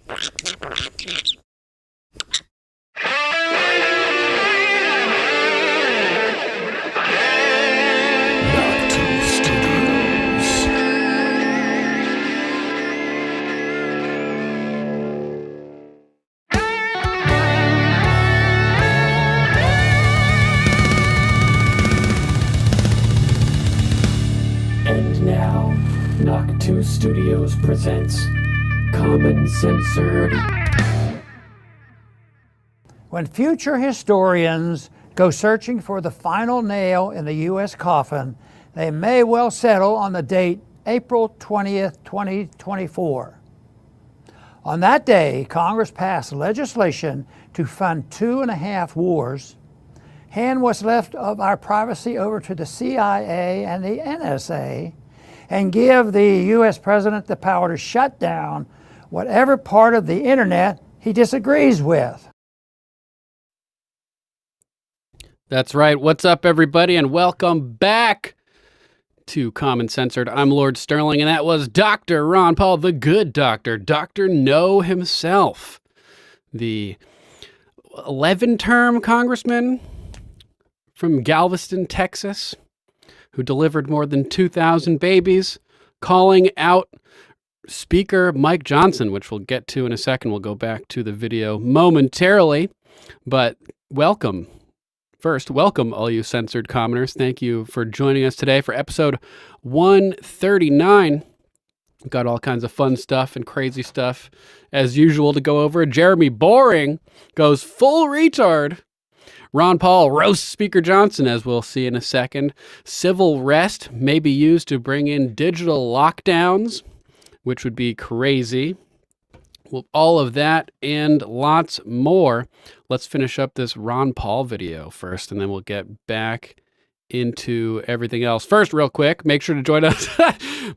And now, Knock 2 Studios presents Common Censored. When future historians go searching for the final nail in the U.S. coffin, they may well settle on the date April 20th, 2024. On that day, Congress passed legislation to fund 2.5 wars, hand what's left of our privacy over to the CIA and the NSA, and give the U.S. President the power to shut down whatever part of the internet he disagrees with. That's right. What's up, everybody, and welcome back to Common Censored. I'm Lord Sterling, and that was Dr. Ron Paul, the good doctor, Dr. No himself, the 11-term congressman from Galveston, Texas, who delivered more than 2,000 babies, calling out Speaker Mike Johnson, which we'll get to in a second. We'll go back to the video momentarily, but welcome. First, welcome all you censored commoners. Thank you for joining us today for episode 139. We've got all kinds of fun stuff and crazy stuff as usual to go over. Jeremy Boring goes full retard. Ron Paul roasts Speaker Johnson, as we'll see in a second. Civil rest may be used to bring in digital lockdowns, which would be crazy. Well, all of that and lots more. Let's finish up this Ron Paul video first, and then we'll get back into everything else. First, real quick, make sure to join us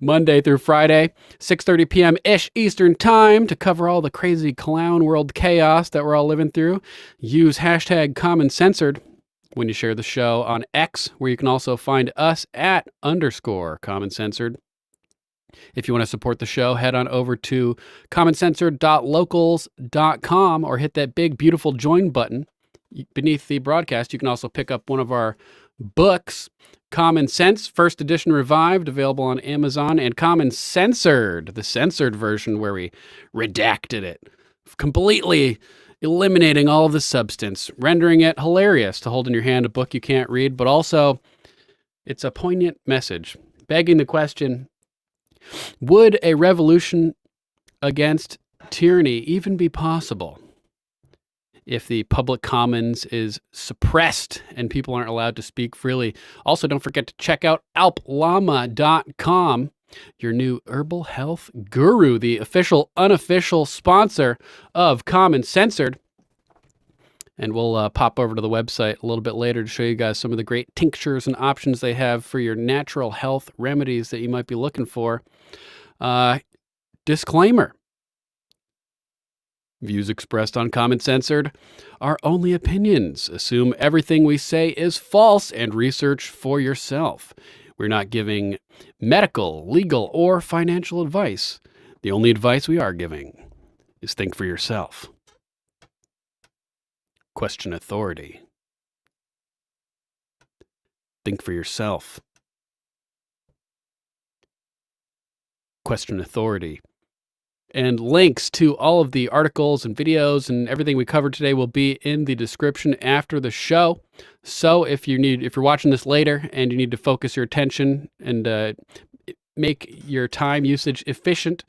Monday through Friday, 6:30 p.m.-ish Eastern Time to cover all the crazy clown world chaos that we're all living through. Use hashtag CommonCensored when you share the show on X, where you can also find us at _CommonCensored. If you want to support the show, head on over to commoncensored.locals.com or hit that big, beautiful join button beneath the broadcast. You can also pick up one of our books, Common Sense, first edition revived, available on Amazon, and Common Censored, the censored version where we redacted it, completely eliminating all of the substance, rendering it hilarious to hold in your hand a book you can't read, but also it's a poignant message, begging the question, would a revolution against tyranny even be possible if the public commons is suppressed and people aren't allowed to speak freely? Also, don't forget to check out alplama.com, your new herbal health guru, the official, unofficial sponsor of Common Censored. And we'll pop over to the website a little bit later to show you guys some of the great tinctures and options they have for your natural health remedies that you might be looking for. Disclaimer. Views expressed on Common Censored are only opinions. Assume everything we say is false and research for yourself. We're not giving medical, legal, or financial advice. The only advice we are giving is think for yourself. Question authority. Think for yourself. Question authority. And links to all of the articles and videos and everything we covered today will be in the description after the show. So if you're watching this later and you need to focus your attention and make your time usage efficient,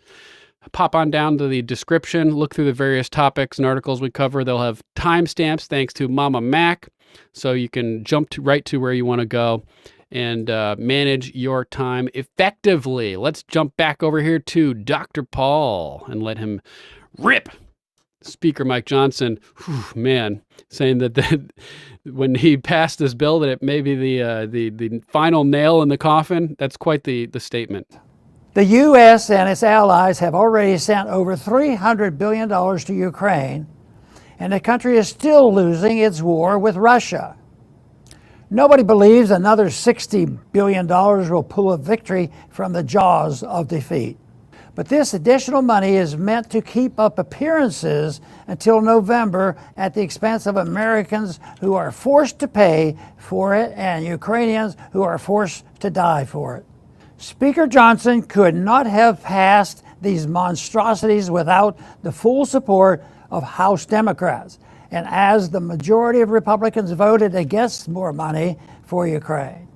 pop on down to the description, look through the various topics and articles we cover. They'll have timestamps thanks to Mama Mac, so you can jump right to where you want to go and manage your time effectively. Let's jump back over here to Dr. Paul and let him rip Speaker Mike Johnson. Whew, man, saying that when he passed this bill that it may be the final nail in the coffin. That's quite the statement. The U.S. and its allies have already sent over $300 billion to Ukraine, and the country is still losing its war with Russia. Nobody believes another $60 billion will pull a victory from the jaws of defeat. But this additional money is meant to keep up appearances until November at the expense of Americans who are forced to pay for it and Ukrainians who are forced to die for it. Speaker Johnson could not have passed these monstrosities without the full support of House Democrats, and as the majority of Republicans voted against more money for Ukraine.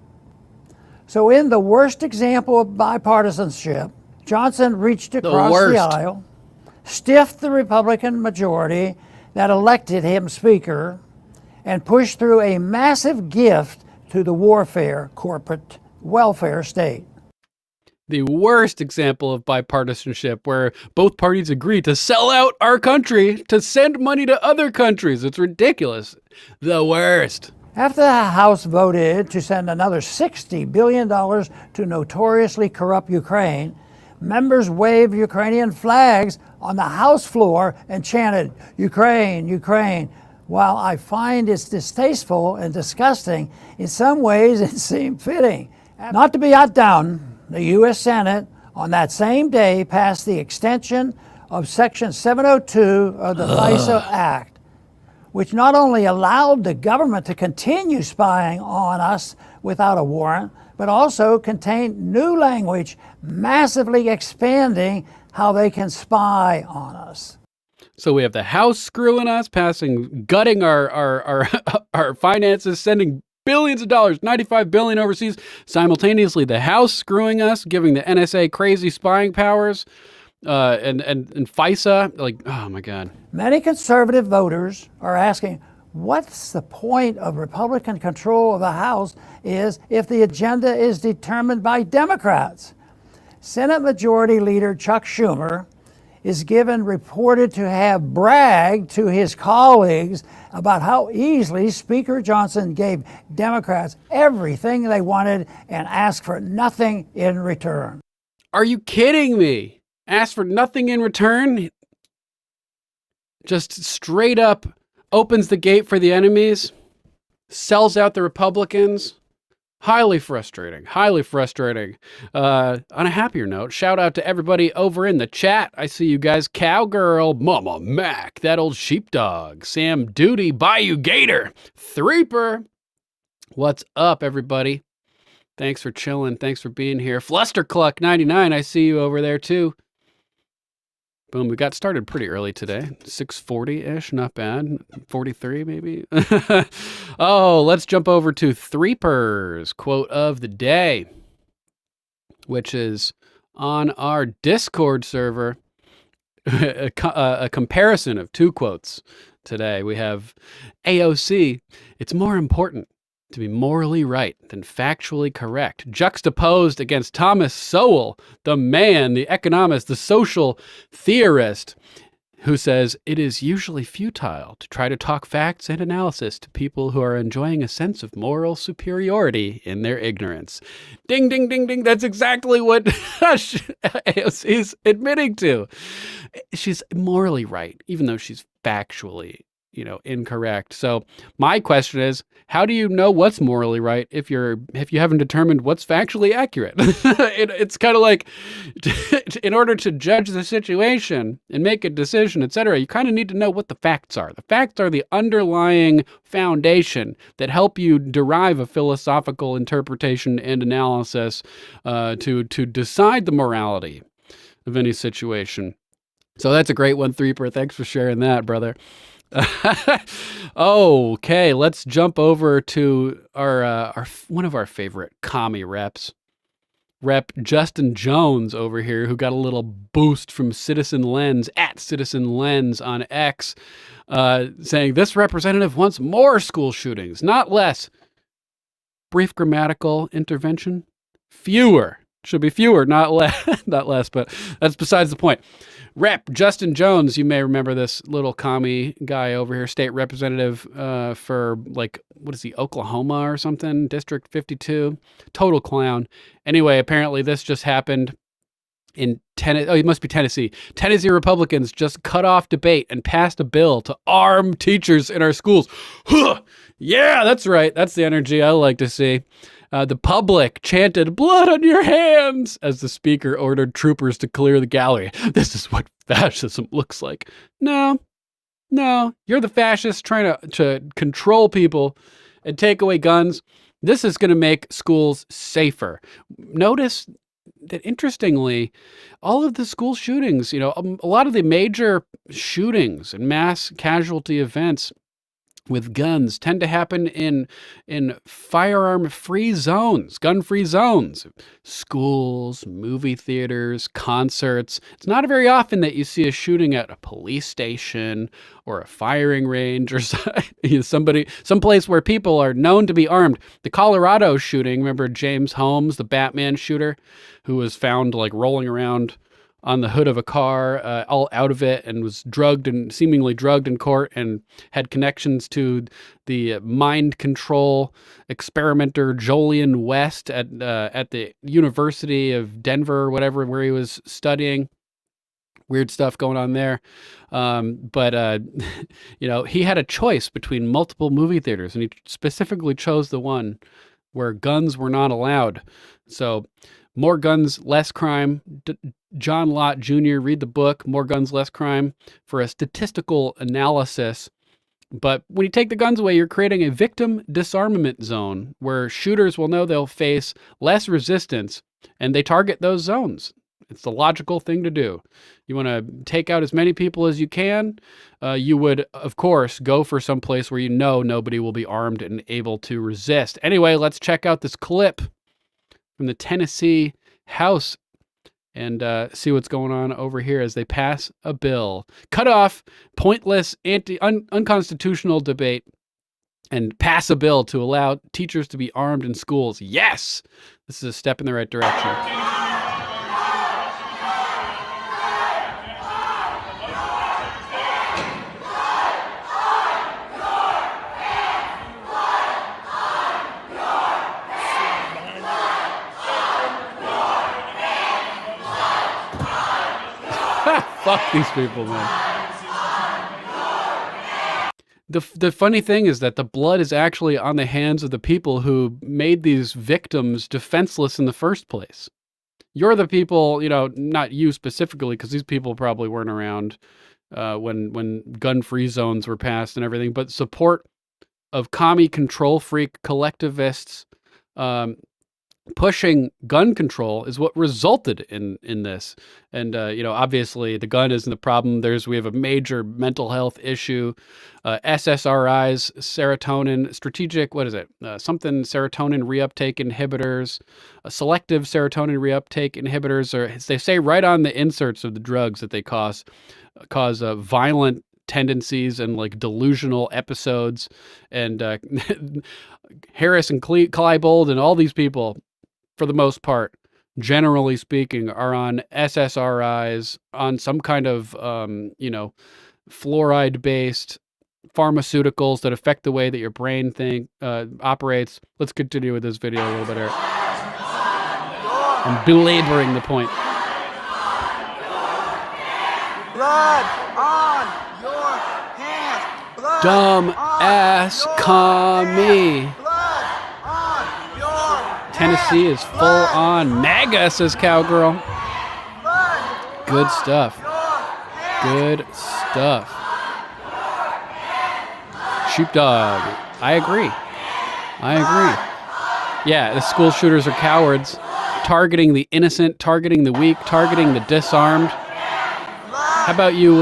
So in the worst example of bipartisanship, Johnson reached across the aisle, stiffed the Republican majority that elected him Speaker, and pushed through a massive gift to the warfare corporate welfare state. The worst example of bipartisanship, where both parties agree to sell out our country to send money to other countries. It's ridiculous. The worst. After the House voted to send another $60 billion to notoriously corrupt Ukraine, members waved Ukrainian flags on the House floor and chanted, "Ukraine, Ukraine." While I find it's distasteful and disgusting, in some ways it seemed fitting. Not to be outdone, the U.S. Senate on that same day passed the extension of Section 702 of the FISA Act, which not only allowed the government to continue spying on us without a warrant, but also contained new language massively expanding how they can spy on us. So we have the House screwing us, gutting our finances, sending billions of dollars, $95 billion overseas. Simultaneously, the House screwing us, giving the NSA crazy spying powers, and FISA. Like, oh my God. Many conservative voters are asking, what's the point of Republican control of the House is if the agenda is determined by Democrats? Senate Majority Leader Chuck Schumer is reported to have bragged to his colleagues about how easily Speaker Johnson gave Democrats everything they wanted and asked for nothing in return. Are you kidding me? Asked for nothing in return? Just straight up opens the gate for the enemies, sells out the Republicans. Highly frustrating, highly frustrating. On a happier note, shout out to everybody over in the chat. I see you guys. Cowgirl, Mama Mac, That Old Sheepdog, Sam Duty, Bayou Gator, Threeper. What's up, everybody? Thanks for chilling. Thanks for being here. Flustercluck 99, I see you over there too. Boom, we got started pretty early today. 6:40-ish, not bad. 43 maybe. Oh, let's jump over to Threeper's quote of the day, which is on our Discord server. A comparison of two quotes today. We have AOC, "It's more important to be morally right than factually correct," juxtaposed against Thomas Sowell, the man, the economist, the social theorist, who says it is usually futile to try to talk facts and analysis to people who are enjoying a sense of moral superiority in their ignorance. Ding, ding, ding, ding. That's exactly what AOC is admitting to. She's morally right, even though she's factually incorrect. So my question is, how do you know what's morally right if you haven't determined what's factually accurate? It's kind of like, in order to judge the situation and make a decision, etc., you kind of need to know what the facts are. The facts are the underlying foundation that help you derive a philosophical interpretation and analysis to decide the morality of any situation. So that's a great one, Threeper. Thanks for sharing that, brother. Okay, let's jump over to our one of our favorite commie reps, Rep Justin Jones over here, who got a little boost from Citizen Lens at Citizen Lens on X, saying this representative wants more school shootings, not less. Brief grammatical intervention: fewer. Should be fewer, not less, not less, but that's besides the point. Rep Justin Jones, you may remember this little commie guy over here, state representative for, like, what is he, Oklahoma or something, District 52, total clown. Anyway, apparently this just happened in Tennessee. Oh, it must be Tennessee. Tennessee Republicans just cut off debate and passed a bill to arm teachers in our schools. Huh! Yeah, that's right. That's the energy I like to see. The public chanted, "Blood on your hands," as the speaker ordered troopers to clear the gallery. This is what fascism looks like. No, you're the fascists trying to control people and take away guns. This is going to make schools safer. Notice that, interestingly, all of the school shootings, a lot of the major shootings and mass casualty events with guns tend to happen in firearm-free zones, gun-free zones, schools, movie theaters, concerts. It's not very often that you see a shooting at a police station or a firing range or someplace where people are known to be armed. The Colorado shooting, remember James Holmes, the Batman shooter, who was found rolling around on the hood of a car, all out of it, and was seemingly drugged in court, and had connections to the mind control experimenter Jolyon West at the University of Denver or whatever, where he was studying. Weird stuff going on there. But he had a choice between multiple movie theaters, and he specifically chose the one where guns were not allowed. So, More Guns, Less Crime. John Lott Jr., read the book, More Guns, Less Crime, for a statistical analysis. But when you take the guns away, you're creating a victim disarmament zone where shooters will know they'll face less resistance, and they target those zones. It's the logical thing to do. You want to take out as many people as you can. You would, of course, go for some place where nobody will be armed and able to resist. Anyway, let's check out this clip from the Tennessee House and see what's going on over here as they pass a bill. Cut off pointless, unconstitutional debate and pass a bill to allow teachers to be armed in schools. Yes! This is a step in the right direction. Fuck these people, man. The funny thing is that the blood is actually on the hands of the people who made these victims defenseless in the first place. You're the people, not you specifically, because these people probably weren't around when gun-free zones were passed and everything, but support of commie control freak collectivists pushing gun control is what resulted in this. And, obviously the gun isn't the problem. We have a major mental health issue. SSRIs, serotonin, serotonin reuptake inhibitors, selective serotonin reuptake inhibitors, or they say right on the inserts of the drugs that they cause violent tendencies and delusional episodes. And Harris and Kleinbold and all these people, for the most part, generally speaking, are on SSRIs, on some kind of, fluoride-based pharmaceuticals that affect the way that your brain operates. Let's continue with this video a little bit here. I'm belaboring the point. Blood on your hands. Blood Dumb ass commie. Tennessee is full on MAGA, says Cowgirl. Good stuff. Good stuff. Sheepdog. I agree. Yeah, the school shooters are cowards, targeting the innocent, targeting the weak, targeting the disarmed. How about you,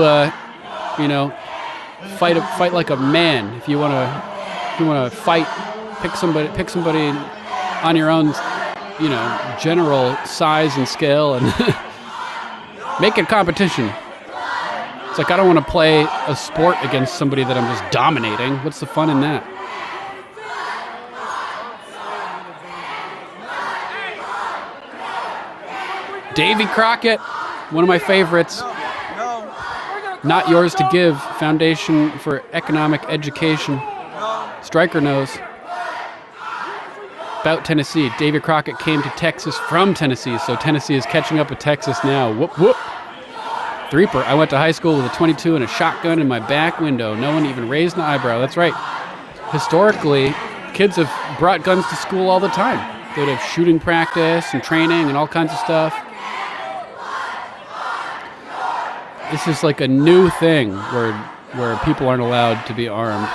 fight like a man. If you want to fight, pick somebody on your own, general size and scale, and make it competition. It's like, I don't want to play a sport against somebody that I'm just dominating. What's the fun in that? Davy Crockett, one of my favorites. Not Yours to Give, Foundation for Economic Education. Stryker knows. About Tennessee. Davy Crockett came to Texas from Tennessee, so Tennessee is catching up with Texas now. Whoop, whoop. Threeper. I went to high school with a .22 and a shotgun in my back window. No one even raised an eyebrow. That's right. Historically, kids have brought guns to school all the time. They would have shooting practice and training and all kinds of stuff. This is like a new thing where people aren't allowed to be armed.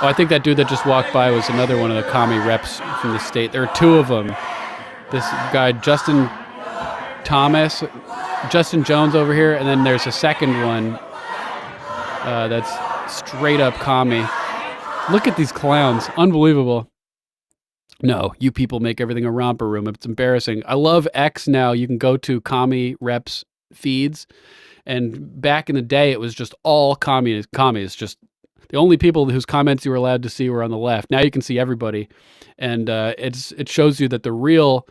Oh, I think that dude that just walked by was another one of the commie reps from the state. There are two of them. This guy, Justin Jones over here, and then there's a second one that's straight up commie. Look at these clowns. Unbelievable. No, you people make everything a romper room. It's embarrassing. I love X now. You can go to commie reps feeds. And back in the day, it was just all commies. Just the only people whose comments you were allowed to see were on the left. Now you can see everybody. And it shows you that the real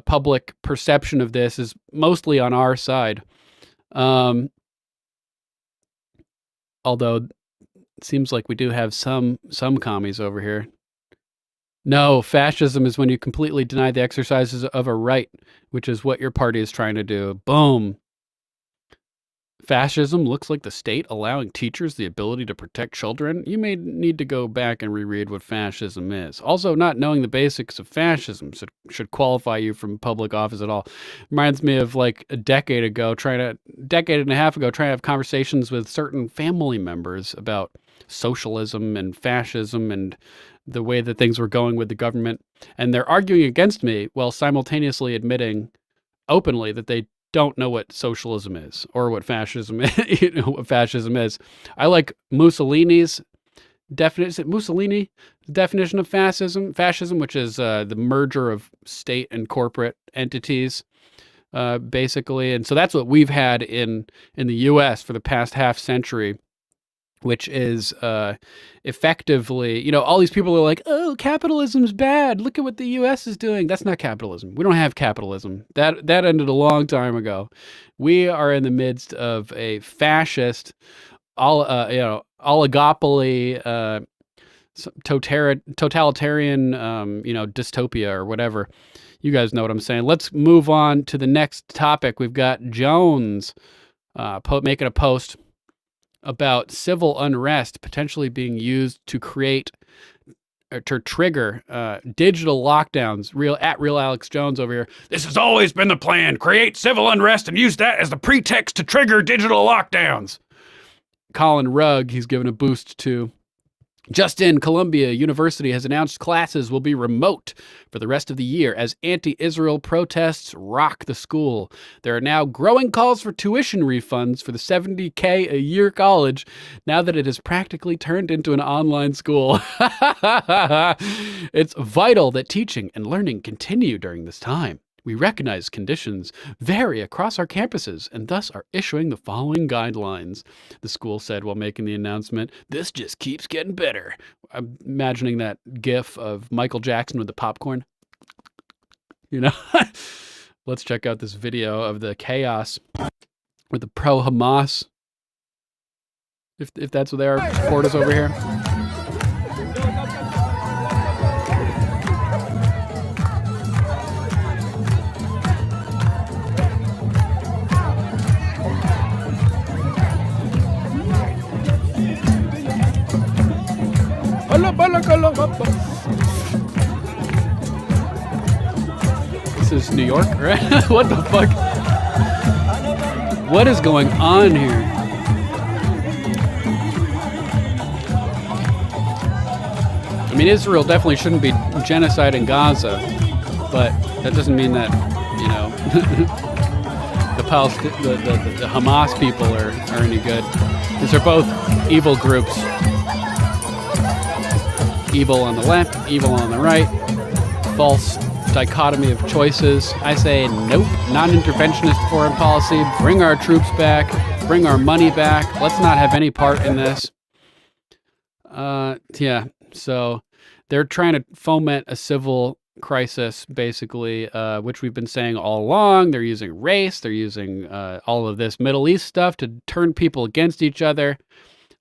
public perception of this is mostly on our side. Although it seems like we do have some commies over here. No, fascism is when you completely deny the exercises of a right, which is what your party is trying to do. Boom. Fascism looks like the state allowing teachers the ability to protect children. You may need to go back and reread what fascism is. Also, not knowing the basics of fascism should qualify you from public office at all. Reminds me of like a decade and a half ago, trying to have conversations with certain family members about socialism and fascism and the way that things were going with the government. And they're arguing against me while simultaneously admitting openly that they don't know what socialism is or what fascism is. What fascism is. I like Mussolini's definition. Mussolini definition of fascism, which is the merger of state and corporate entities, basically. And so that's what we've had in the U.S. for the past half century, which is effectively, all these people are like, oh, capitalism's bad. Look at what the U.S. is doing. That's not capitalism. We don't have capitalism. That ended a long time ago. We are in the midst of a fascist, oligopoly, totalitarian, dystopia or whatever. You guys know what I'm saying. Let's move on to the next topic. We've got Jones making a post about civil unrest potentially being used to create or to trigger digital lockdowns. Real Alex Jones over here. This has always been the plan. Create civil unrest and use that as the pretext to trigger digital lockdowns. Colin Rugg, he's given a boost to. Just in, Columbia University has announced classes will be remote for the rest of the year as anti-Israel protests rock the school. There are now growing calls for tuition refunds for the $70K a year college now that it has practically turned into an online school. It's vital that teaching and learning continue during this time. We recognize conditions vary across our campuses and thus are issuing the following guidelines, the school said while making the announcement. This just keeps getting better. I'm imagining that gif of Michael Jackson with the popcorn. Let's check out this video of the chaos with the pro-Hamas, if that's what they are, supporters over here. This is New York, right? What the fuck? What is going on here? I mean, Israel definitely shouldn't be genocide in Gaza, but that doesn't mean that, the Hamas people are any good. These are both evil groups. Evil on the left, evil on the right, false dichotomy of choices. I say nope, non-interventionist foreign policy, bring our troops back, bring our money back, let's not have any part in this. So they're trying to foment a civil crisis, basically, which we've been saying all along. They're using race, they're using all of this Middle East stuff to turn people against each other,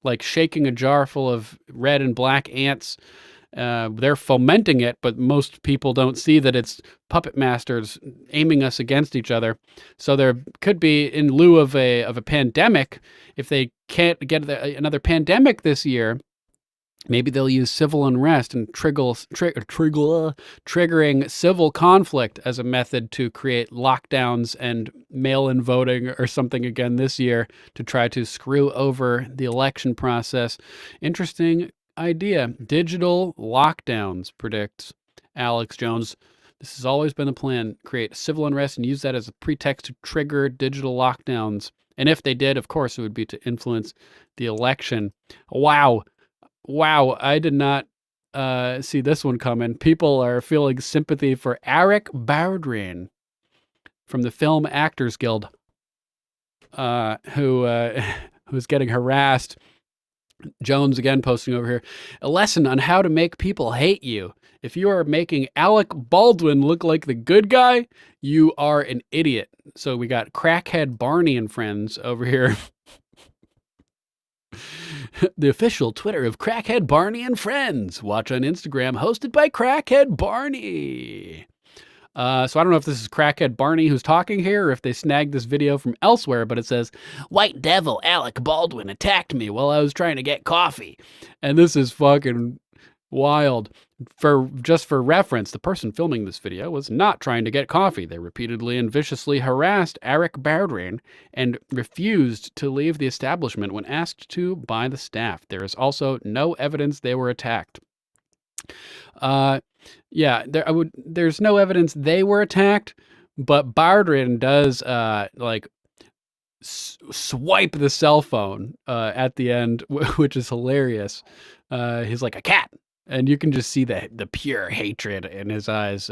like shaking a jar full of red and black ants. They're fomenting it, but most people don't see that it's puppet masters aiming us against each other. So there could be, in lieu of a pandemic, if they can't get another pandemic this year, Maybe they'll use civil unrest and triggering civil conflict as a method to create lockdowns and mail-in voting or something again this year to try to screw over the election process. Interesting idea. Digital lockdowns, predicts Alex Jones. This has always been the plan, create civil unrest and use that as a pretext to trigger digital lockdowns. And if they did, of course, it would be to influence the election. Wow. Wow, I did not see this one coming. People are feeling sympathy for Eric Bardeen from the Film Actors Guild, who's getting harassed. Jones again posting over here. A lesson on how to make people hate you. If you are making Alec Baldwin look like the good guy, you are an idiot. So we got Crackhead Barney and friends over here. The official Twitter of Crackhead Barney and Friends. Watch on Instagram, hosted by Crackhead Barney. So I don't know if this is Crackhead Barney who's talking here or if they snagged this video from elsewhere, but it says, White Devil Alec Baldwin attacked me while I was trying to get coffee. And this is fucking wild. Just for reference, the person filming this video was not trying to get coffee. They repeatedly and viciously harassed Eric Bardeen and refused to leave the establishment when asked to by the staff. There is also no evidence they were attacked. Yeah, there's no evidence they were attacked, but Bardeen does swipe the cell phone at the end, which is hilarious. He's like a cat. And you can just see the pure hatred in his eyes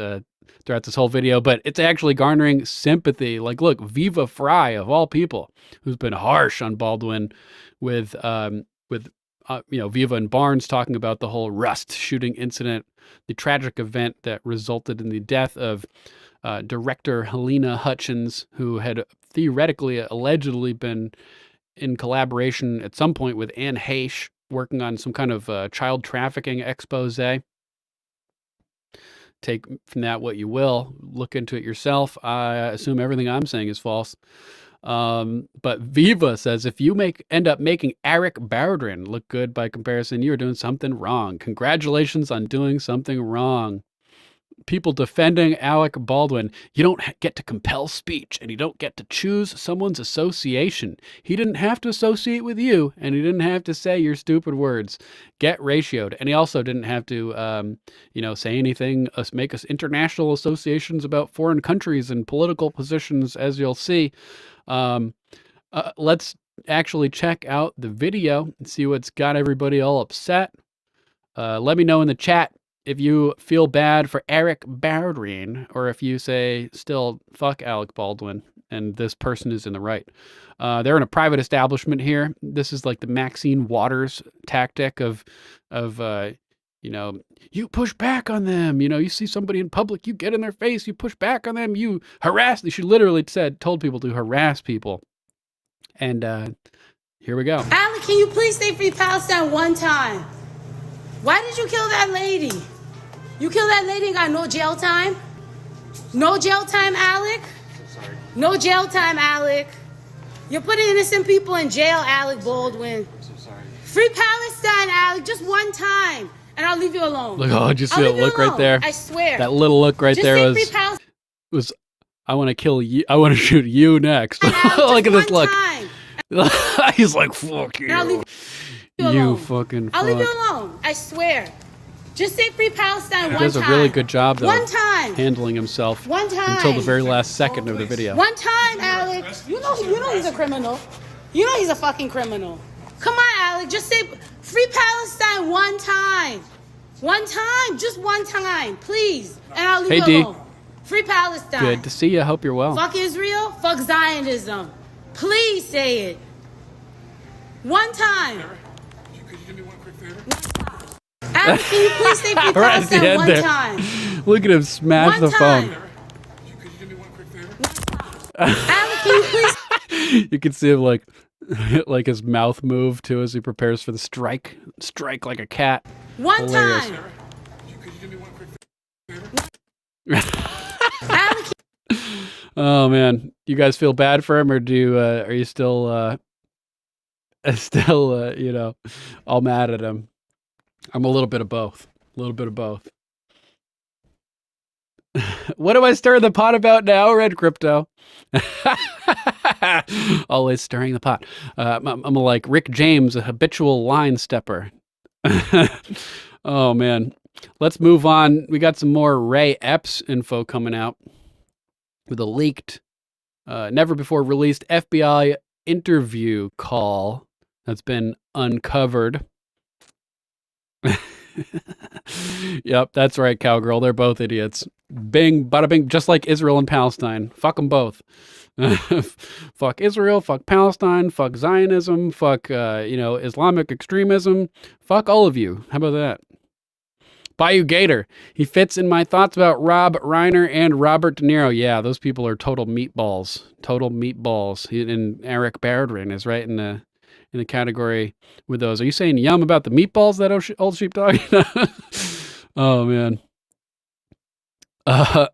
throughout this whole video. But it's actually garnering sympathy. Like, look, Viva Fry, of all people, who's been harsh on Baldwin with Viva and Barnes talking about the whole Rust shooting incident, the tragic event that resulted in the death of director Helena Hutchins, who had theoretically, allegedly been in collaboration at some point with Anne Heche, working on some kind of child trafficking expose. Take from that what you will. Look into it yourself. I assume everything I'm saying is false. But Viva says, if you end up making Eric Bardeen look good by comparison, you're doing something wrong. Congratulations on doing something wrong. People defending Alec Baldwin. You don't get to compel speech, and you don't get to choose someone's association. He didn't have to associate with you, and he didn't have to say your stupid words. Get ratioed. And he also didn't have to, say anything, make us international associations about foreign countries and political positions, as you'll see. Let's actually check out the video and see what's got everybody all upset. Let me know in the chat if you feel bad for Eric Bardeen, or if you say still fuck Alec Baldwin and this person is in the right. They're in a private establishment here. This is like the Maxine Waters tactic of you push back on them. You see somebody in public, you get in their face, you push back on them, you harass. She literally told people to harass people. And here we go. Alec, can you please say Free Palestine one time? Why did you kill that lady? You killed that lady and got no jail time? No jail time, Alec? Sorry. No jail time, Alec. You're putting innocent people in jail, Alec Baldwin. I'm so sorry. Free Palestine, Alec, just one time. And I'll leave you alone. Look, just see that look right there. I swear. That little look right there was, I want to kill you. I want to shoot you next. Look at this look. He's like, fuck you. You fucking fuck. I'll leave you alone. I swear. Just say Free Palestine one time. He does a really good job, though, one time. handling himself. One time. Until the very last second of the video. One time, Alec. You know he's a criminal. You know he's a fucking criminal. Come on, Alec. Just say Free Palestine one time. One time. Just one time. Please. And I'll leave you alone. Free Palestine. Good to see you. I hope you're well. Fuck Israel. Fuck Zionism. Please say it. One time. Could you do me one quick favor? Alec, can you please say Free Palestine one time? Look at him smash the phone. Could you do me one quick favor? Alec, can you please? You can see him like his mouth move too as he prepares for the strike. Strike like a cat. One Hilarious. time. Could you do me one quick favor? Alec. Oh man, you guys feel bad for him, or are you still all mad at him? I'm a little bit of both. A little bit of both. What am I stirring the pot about now, Red Crypto? Always stirring the pot. I'm like Rick James, a habitual line stepper. Oh, man. Let's move on. We got some more Ray Epps info coming out with a leaked, never before released FBI interview call that's been uncovered. Yep, that's right, cowgirl. They're both idiots. Bing, bada bing, just like Israel and Palestine. Fuck them both. Fuck Israel, fuck Palestine, fuck Zionism, fuck, Islamic extremism. Fuck all of you. How about that? Bayou Gator. He fits in my thoughts about Rob Reiner and Robert De Niro. Yeah, those people are total meatballs. Total meatballs. And Eric Berdrin is right in the category with those. Are you saying yum about the meatballs, that old sheepdog? Oh, man. All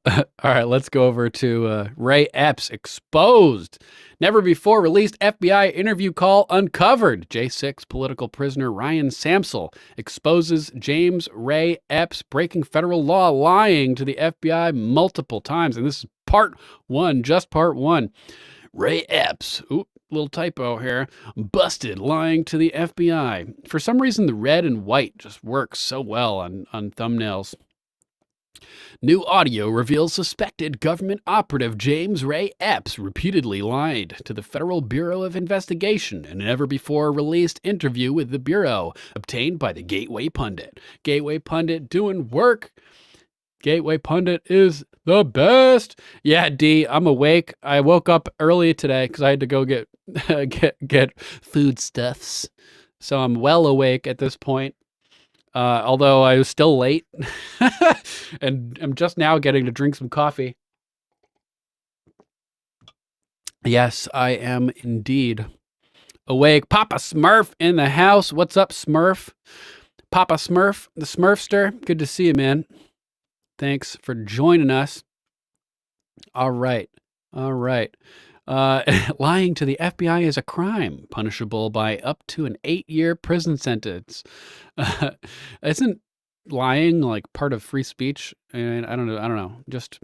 right, let's go over to Ray Epps exposed. Never before released FBI interview call uncovered. J6 political prisoner Ryan Samsel exposes James Ray Epps breaking federal law, lying to the FBI multiple times. And this is part one, just part one. Ray Epps, little typo here, busted lying to the FBI. For some reason, the red and white just works so well on thumbnails. New audio reveals suspected government operative James Ray Epps repeatedly lied to the Federal Bureau of Investigation in a never-before-released interview with the Bureau, obtained by the Gateway Pundit. Gateway Pundit doing work. Gateway Pundit is the best. Yeah, D, I'm awake. I woke up early today because I had to go get foodstuffs. So I'm well awake at this point. Although I was still late and I'm just now getting to drink some coffee. Yes, I am indeed awake. Papa Smurf in the house. What's up, Smurf? Papa Smurf, the Smurfster. Good to see you, man. Thanks for joining us. All right. Lying to the FBI is a crime, punishable by up to an 8-year prison sentence. Isn't lying like part of free speech? And I don't know. Just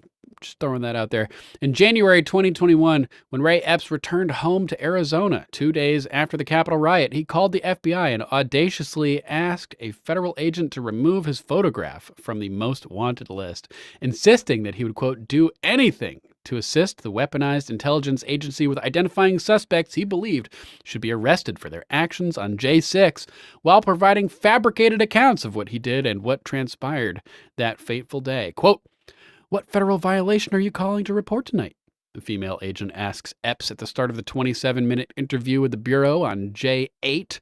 throwing that out there. In January 2021, when Ray Epps returned home to Arizona 2 days after the Capitol riot, he called the FBI and audaciously asked a federal agent to remove his photograph from the most wanted list, insisting that he would, quote, do anything to assist the weaponized intelligence agency with identifying suspects he believed should be arrested for their actions on J6, while providing fabricated accounts of what he did and what transpired that fateful day. Quote, what federal violation are you calling to report tonight? The female agent asks Epps at the start of the 27-minute interview with the Bureau on J8,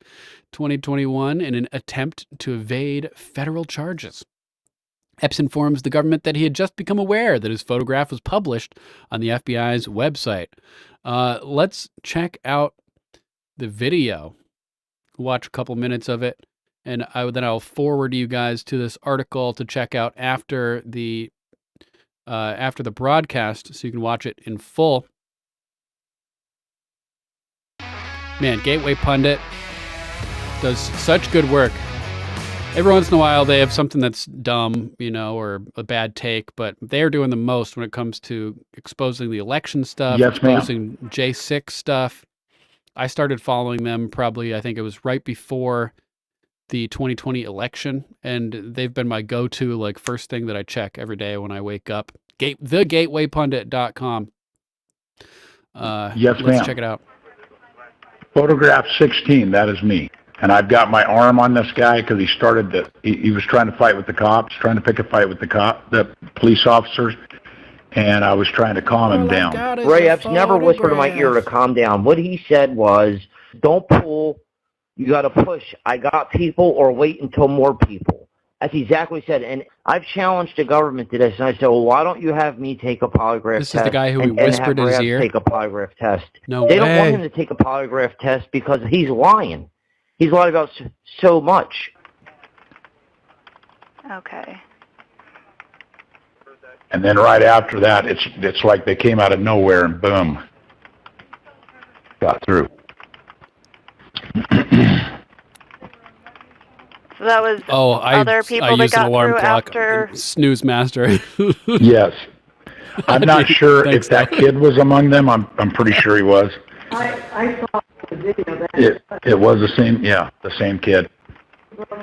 2021, in an attempt to evade federal charges. Epps informs the government that he had just become aware that his photograph was published on the FBI's website. Let's check out the video. Watch a couple minutes of it, and then I'll forward you guys to this article to check out after the broadcast, so you can watch it in full. Man, Gateway Pundit does such good work. Every once in a while, they have something that's dumb, or a bad take, but they're doing the most when it comes to exposing the election stuff, exposing J6 stuff. I started following them probably, I think it was right before the 2020 election, and they've been my go-to, first thing that I check every day when I wake up. TheGatewayPundit.com. Let's check it out. Photograph 16, that is me. And I've got my arm on this guy because he was trying to fight with the cops, trying to pick a fight with the police officers, and I was trying to calm him down. Ray Epps never whispered in my ear to calm down. What he said was, don't pull, you got to push. I got people, or wait until more people. That's exactly what he said. And I've challenged the government to this, and I said, well, why don't you have me take a polygraph test? This is the guy who whispered in his ear? Take a polygraph test. No They way. don't want him to take a polygraph test because he's lying. He's lied about so much. Okay. And then right after that, it's like they came out of nowhere and boom, got through. So that was I other people I that used an got alarm through clock. after. Snooze master. Yes. I'm not sure Thanks, if that though. kid was among them. I'm pretty sure he was. I saw the video. It was the same, yeah, the same kid.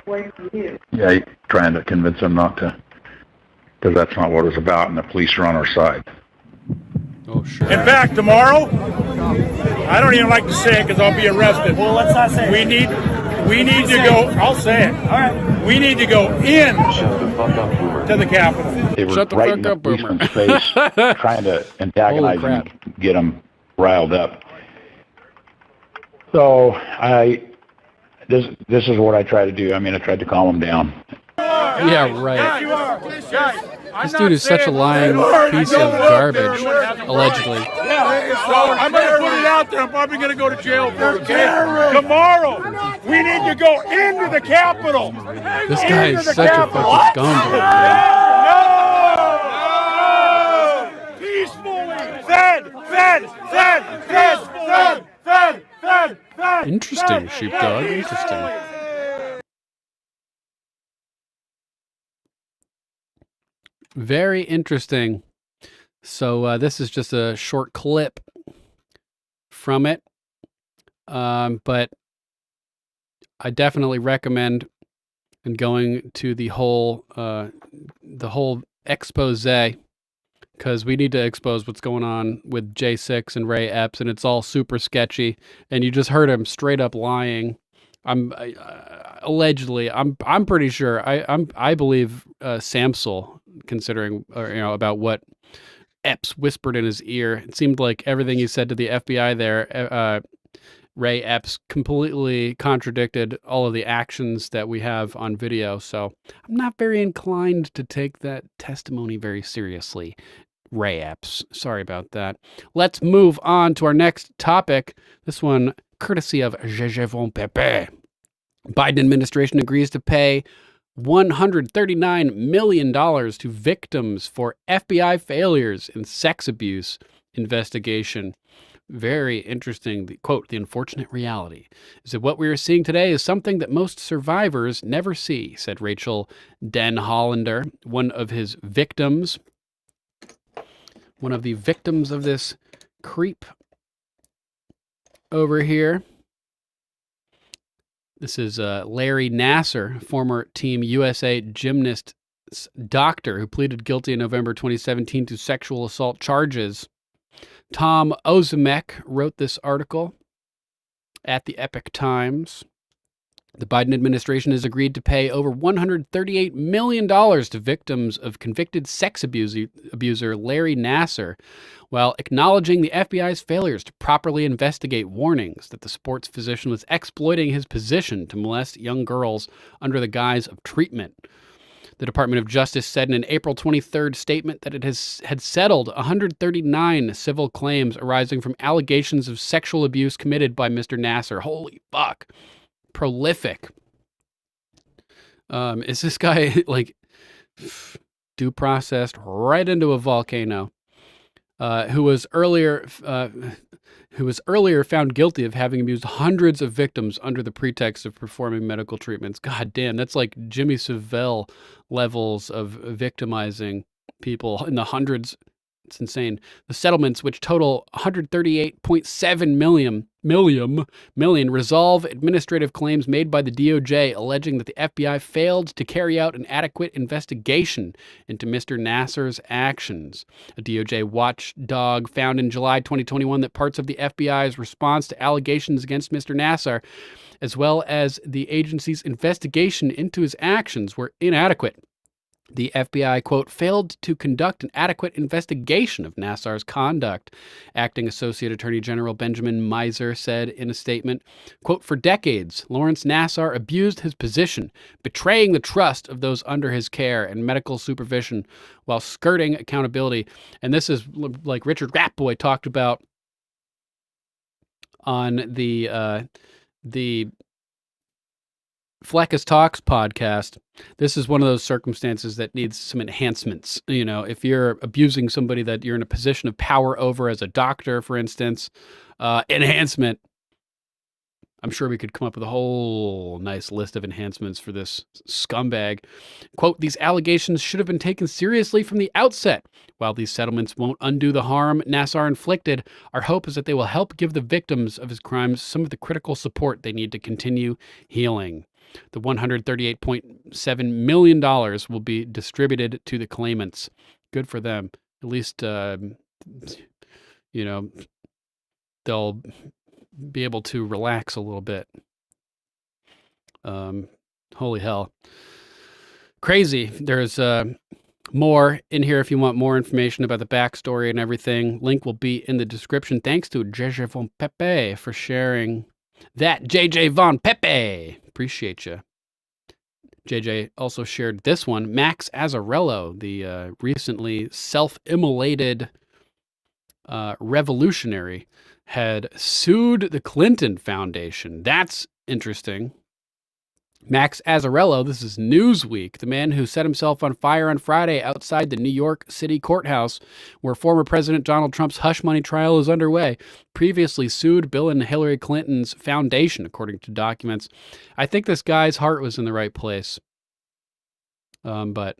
Away from you. Yeah, trying to convince him not to, because that's not what it was about, and the police are on our side. Oh, sure. In fact, tomorrow, I don't even like to say it because I'll be arrested. Well, let's not say it. We need to go. I'll say it. All right. We need to go in to the Capitol. They were Shut the right fuck in the up, Boomer. policeman's face, trying to antagonize him and get him riled up. So this is what I try to do. I mean, I tried to calm him down. Yeah, right. Yes, you are. Guys, This dude is such a lying piece of garbage, allegedly. Yeah, so I'm going to put it out there. I'm probably going to go to jail for it, okay? Tomorrow, we need to go into the Capitol. This guy is such a fucking scumbag. No! Peacefully! Fed! Interesting, sheepdog. Interesting. Very interesting. So this is just a short clip from it, but I definitely recommend going to the whole expose, because we need to expose what's going on with J6 and Ray Epps, and it's all super sketchy. And you just heard him straight up lying. Allegedly, I'm pretty sure. I believe Samsel, considering about what Epps whispered in his ear. It seemed like everything he said to the FBI there, Ray Epps completely contradicted all of the actions that we have on video. So I'm not very inclined to take that testimony very seriously, Ray Epps. Sorry about that. Let's move on to our next topic. This one courtesy of Jejevon Pepe. Biden administration agrees to pay $139 million to victims for FBI failures in sex abuse investigation. Very interesting. Quote, the unfortunate reality is that what we are seeing today is something that most survivors never see, said Rachel Den Hollander, one of the victims of this creep over here. This is Larry Nassar, former Team USA gymnast doctor who pleaded guilty in November 2017 to sexual assault charges. Tom Ozimek wrote this article at the Epoch Times. The Biden administration has agreed to pay over $138 million to victims of convicted sex abuser Larry Nassar, while acknowledging the FBI's failures to properly investigate warnings that the sports physician was exploiting his position to molest young girls under the guise of treatment. The Department of Justice said in an April 23rd statement that it had settled 139 civil claims arising from allegations of sexual abuse committed by Mr. Nassar. Holy fuck. Prolific. Is this guy like due processed right into a volcano? Who was earlier found guilty of having abused hundreds of victims under the pretext of performing medical treatments. God damn, that's like Jimmy Savile levels of victimizing people in the hundreds. It's insane. The settlements, which total $138.7 million, resolve administrative claims made by the DOJ alleging that the FBI failed to carry out an adequate investigation into Mr. Nassar's actions. A DOJ watchdog found in July 2021 that parts of the FBI's response to allegations against Mr. Nassar, as well as the agency's investigation into his actions, were inadequate. The FBI, quote, failed to conduct an adequate investigation of Nassar's conduct, Acting Associate Attorney General Benjamin Miser said in a statement. Quote, for decades, Lawrence Nassar abused his position, betraying the trust of those under his care and medical supervision while skirting accountability. And this is like Richard Ratboy talked about on the Fleckus Talks podcast. This is one of those circumstances that needs some enhancements. You know, if you're abusing somebody that you're in a position of power over as a doctor, for instance, enhancement. I'm sure we could come up with a whole nice list of enhancements for this scumbag. Quote, these allegations should have been taken seriously from the outset. While these settlements won't undo the harm Nassar inflicted, our hope is that they will help give the victims of his crimes some of the critical support they need to continue healing. The $138.7 million will be distributed to the claimants. Good for them. At least, they'll be able to relax a little bit. Holy hell. Crazy. There's more in here if you want more information about the backstory and everything. Link will be in the description. Thanks to JJ Von Pepe for sharing that. JJ Von Pepe. Appreciate you. JJ also shared this one. Max Azzarello, the recently self-immolated revolutionary, had sued the Clinton Foundation. That's interesting. Max Azzarello, this is Newsweek, the man who set himself on fire on Friday outside the New York City courthouse where former President Donald Trump's hush money trial is underway, previously sued Bill and Hillary Clinton's foundation, according to documents. I think this guy's heart was in the right place. But,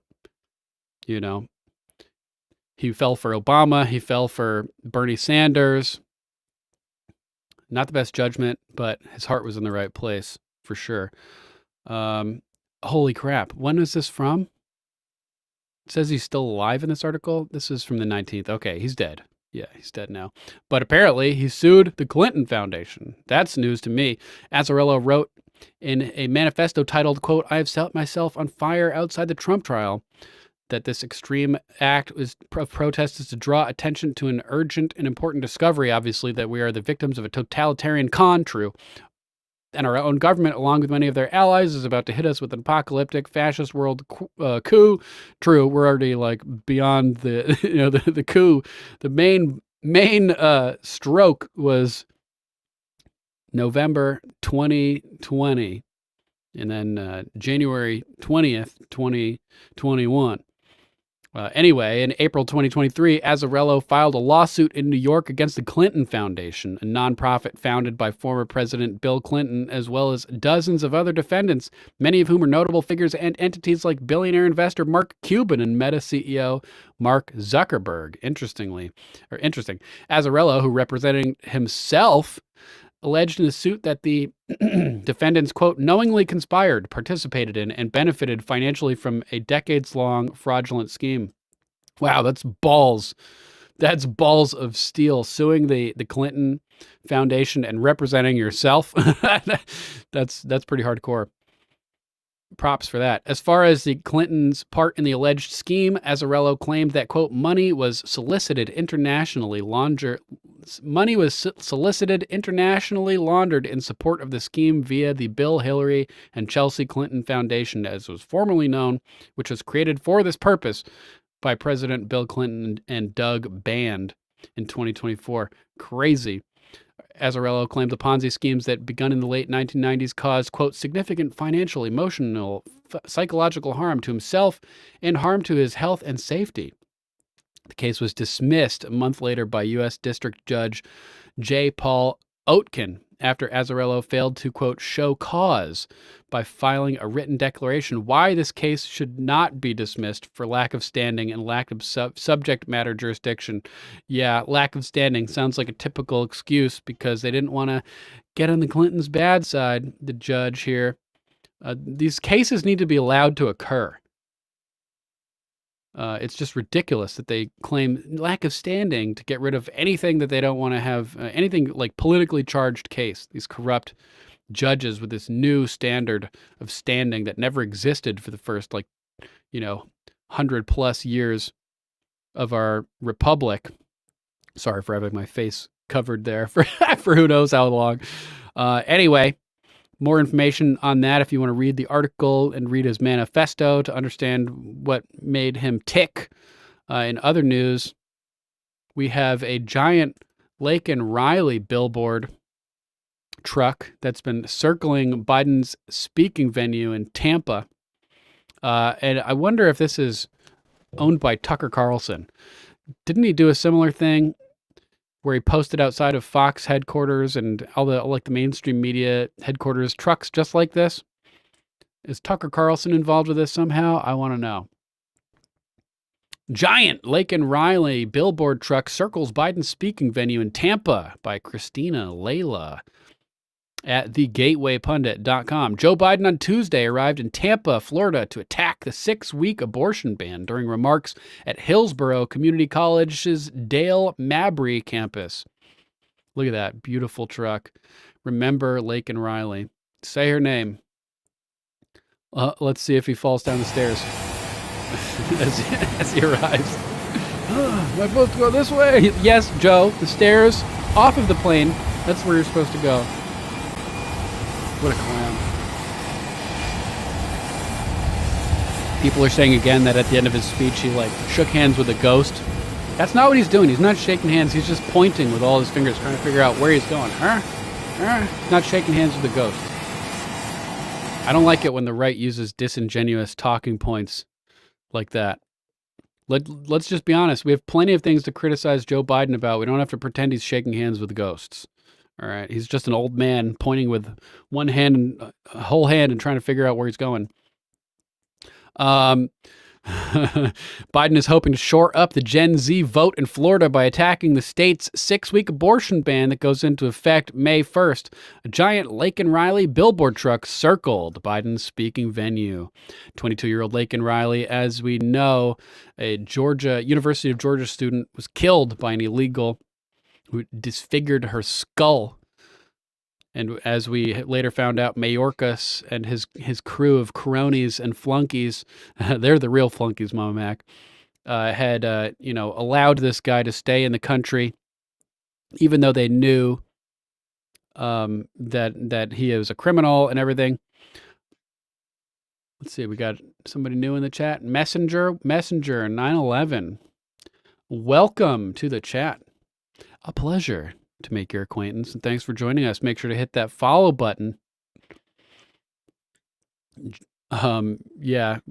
he fell for Obama. He fell for Bernie Sanders. Not the best judgment, but his heart was in the right place for sure. Holy crap. When is this from? It says he's still alive in this article. This is from the 19th. Okay, he's dead. Yeah, he's dead now. But apparently he sued the Clinton Foundation. That's news to me. Azzarello wrote in a manifesto titled, quote, I have set myself on fire outside the Trump trial, that this extreme act of protest is to draw attention to an urgent and important discovery, obviously, that we are the victims of a totalitarian con, true, and our own government, along with many of their allies, is about to hit us with an apocalyptic fascist world coup. True, we're already like beyond the the coup. The main stroke was November 2020, and then January 20th, 2021. Anyway, in April 2023, Azzarello filed a lawsuit in New York against the Clinton Foundation, a nonprofit founded by former President Bill Clinton, as well as dozens of other defendants, many of whom are notable figures and entities like billionaire investor Mark Cuban and Meta CEO Mark Zuckerberg. Interesting. Azzarello, who representing himself, alleged in the suit that the defendants, quote, knowingly conspired, participated in, and benefited financially from a decades-long fraudulent scheme. Wow, that's balls. That's balls of steel. Suing the Clinton Foundation and representing yourself. That's pretty hardcore. Props for that. As far as the Clintons' part in the alleged scheme, Azzarello claimed that, quote, money was solicited internationally laundered in support of the scheme via the Bill, Hillary, and Chelsea Clinton Foundation, as was formerly known, which was created for this purpose by President Bill Clinton and Doug Band in 2024. Crazy. Azzarello claimed the Ponzi schemes that begun in the late 1990s caused, quote, significant financial, emotional, psychological harm to himself and harm to his health and safety. The case was dismissed a month later by U.S. District Judge J. Paul Oetken after Azzarello failed to, quote, show cause by filing a written declaration why this case should not be dismissed for lack of standing and lack of subject matter jurisdiction. Yeah, lack of standing sounds like a typical excuse because they didn't want to get on the Clintons' bad side, the judge here. These cases need to be allowed to occur. It's just ridiculous that they claim lack of standing to get rid of anything that they don't want to have, anything like politically charged case. These corrupt judges with this new standard of standing that never existed for the first, 100+ years of our republic. Sorry for having my face covered there for who knows how long. Anyway, more information on that if you want to read the article and read his manifesto to understand what made him tick. In other news, we have a giant Lake and Riley billboard truck that's been circling Biden's speaking venue in Tampa. And I wonder if this is owned by Tucker Carlson. Didn't he do a similar thing where he posted outside of Fox headquarters and all the mainstream media headquarters trucks just like this. Is Tucker Carlson involved with this somehow? I want to know. Giant Lake and Riley billboard truck circles Biden's speaking venue in Tampa by Christina Layla at thegatewaypundit.com. Joe Biden on Tuesday arrived in Tampa, Florida to attack the 6-week abortion ban during remarks at Hillsborough Community College's Dale Mabry campus. Look at that beautiful truck. Remember Lake and Riley. Say her name. Let's see if he falls down the stairs as he arrives. Am I supposed to go this way? Yes, Joe. The stairs off of the plane. That's where you're supposed to go. What a clown. People are saying again that at the end of his speech, he shook hands with a ghost. That's not what he's doing. He's not shaking hands. He's just pointing with all his fingers, trying to figure out where he's going. He's not shaking hands with a ghost. I don't like it when the right uses disingenuous talking points like that. Let's just be honest. We have plenty of things to criticize Joe Biden about. We don't have to pretend he's shaking hands with ghosts. All right. He's just an old man pointing with one hand and a whole hand and trying to figure out where he's going. Biden is hoping to shore up the Gen Z vote in Florida by attacking the state's 6-week abortion ban that goes into effect May 1st. A giant Lake and Riley billboard truck circled Biden's speaking venue. 22-year-old Lake and Riley, as we know, a University of Georgia student, was killed by an illegal who disfigured her skull. And as we later found out, Mayorkas and his crew of cronies and flunkies, they're the real flunkies, Mama Mac, had allowed this guy to stay in the country, even though they knew that he was a criminal and everything. Let's see, we got somebody new in the chat. Messenger 911. Welcome to the chat. A pleasure to make your acquaintance, and thanks for joining us. Make sure to hit that follow button. It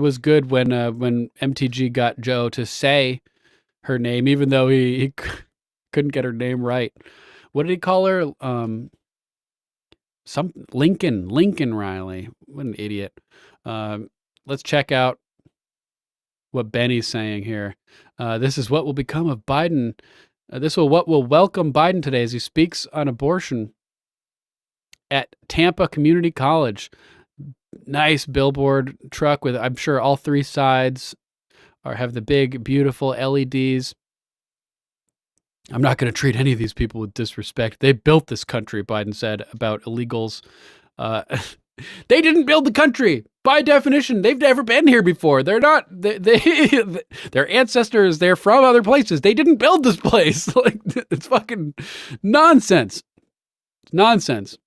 was good when MTG got Joe to say her name, even though he couldn't get her name right. What did he call her? Some Lincoln Riley. What an idiot. Let's check out what Benny's saying here. This is what will become of Biden. What will welcome Biden today as he speaks on abortion at Tampa Community College. Nice billboard truck with, I'm sure, all three sides have the big, beautiful LEDs. I'm not going to treat any of these people with disrespect. They built this country, Biden said about illegals. They didn't build the country. By definition, they've never been here before. They're not, their ancestors, they're from other places. They didn't build this place. It's fucking nonsense. It's nonsense.